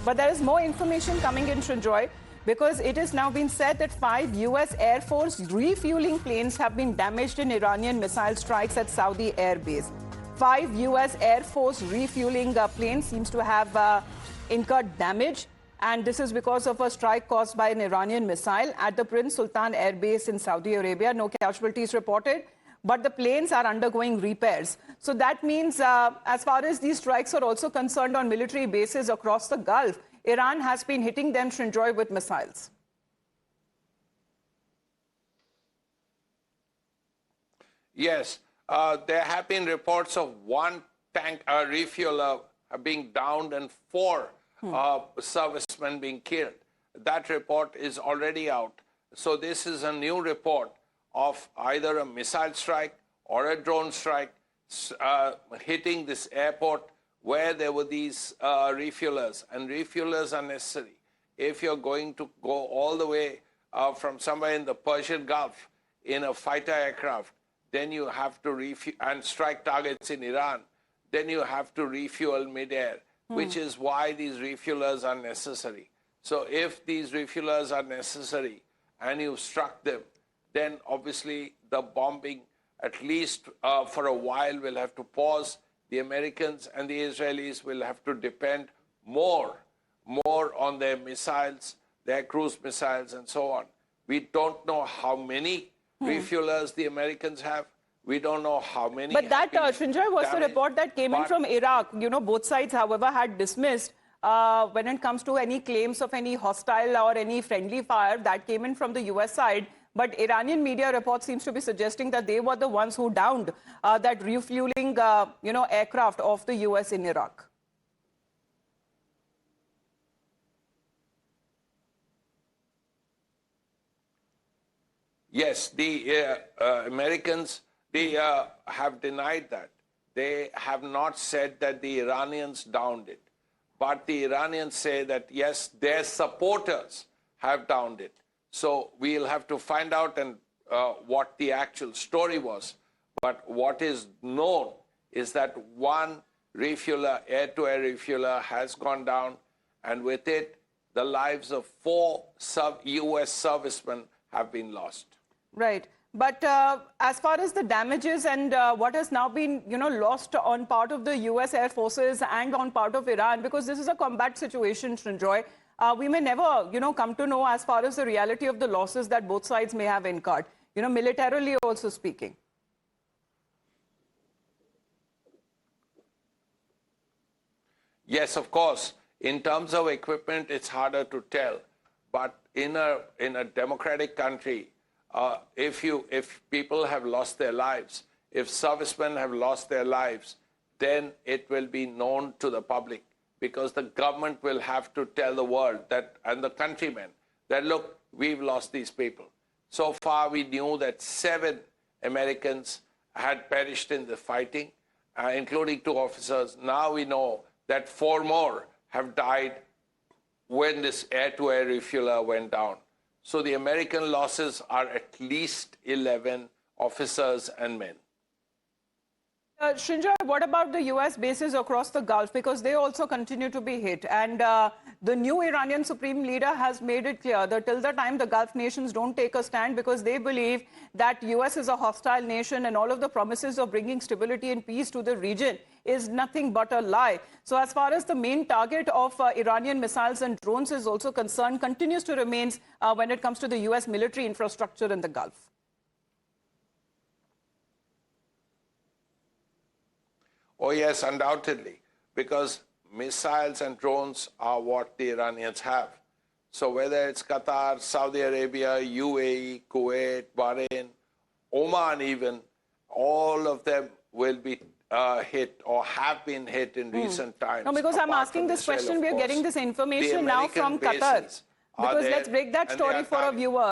But there is more information coming in, Srinjoy, because it has now been said that 5 U.S. Air Force refueling planes have been damaged in Iranian missile strikes at Saudi Air Base. 5 U.S. Air Force refueling planes seems to have incurred damage, and this is because of a strike caused by an Iranian missile at the Prince Sultan Air Base in Saudi Arabia. No casualties reported, but the planes are undergoing repairs. So that means as far as these strikes are also concerned on military bases across the Gulf, Iran has been hitting them, Srinjoy, with missiles. Yes, there have been reports of one tank refueler being downed and 4 servicemen being killed. That report is already out. So this is a new report of either a missile strike or a drone strike hitting this airport where there were these refuelers, and refuelers are necessary. If you're going to go all the way from somewhere in the Persian Gulf in a fighter aircraft, then you have to refuel and strike targets in Iran, then you have to refuel midair, which is why these refuelers are necessary. So if these refuelers are necessary and you've struck them, then obviously the bombing, at least for a while, will have to pause. The Americans and the Israelis will have to depend more on their missiles, their cruise missiles, and so on. We don't know how many refuelers the Americans have. We don't know how many. But that, Srinjoy, was the report that came in from Iraq. You know, both sides, however, had dismissed when it comes to any claims of any hostile or any friendly fire that came in from the U.S. side. But Iranian media report seems to be suggesting that they were the ones who downed that refueling, aircraft of the U.S. in Iraq. Yes, the Americans, they have denied that. They have not said that the Iranians downed it. But the Iranians say that, yes, their supporters have downed it. So we'll have to find out what the actual story was. But what is known is that one refueler, air-to-air refueler, has gone down, and with it, the lives of 4 U.S. servicemen have been lost. Right. But as far as the damages and what has now been, lost on part of the U.S. Air Forces and on part of Iran, because this is a combat situation, Srinjoy, we may never, come to know as far as the reality of the losses that both sides may have incurred, militarily also speaking. Yes, of course. In terms of equipment, it's harder to tell. But in a democratic country, if people have lost their lives, if servicemen have lost their lives, then it will be known to the public, because the government will have to tell the world that, and the countrymen, that look, we've lost these people. So far, we knew that 7 Americans had perished in the fighting, including 2 officers. Now we know that 4 more have died when this air-to-air refueler went down. So the American losses are at least 11 officers and men. Srinjoy, what about the U.S. bases across the Gulf? Because they also continue to be hit. And the new Iranian Supreme Leader has made it clear that till the time the Gulf nations don't take a stand, because they believe that U.S. is a hostile nation and all of the promises of bringing stability and peace to the region is nothing but a lie. So as far as the main target of Iranian missiles and drones is also concerned, continues to remain when it comes to the U.S. military infrastructure in the Gulf. Oh, yes, undoubtedly, because missiles and drones are what the Iranians have. So whether it's Qatar, Saudi Arabia, UAE, Kuwait, Bahrain, Oman even, all of them will be hit or have been hit in recent times. No, because I'm asking this question, we are getting this information now from Qatar. Because let's break that story for our viewers.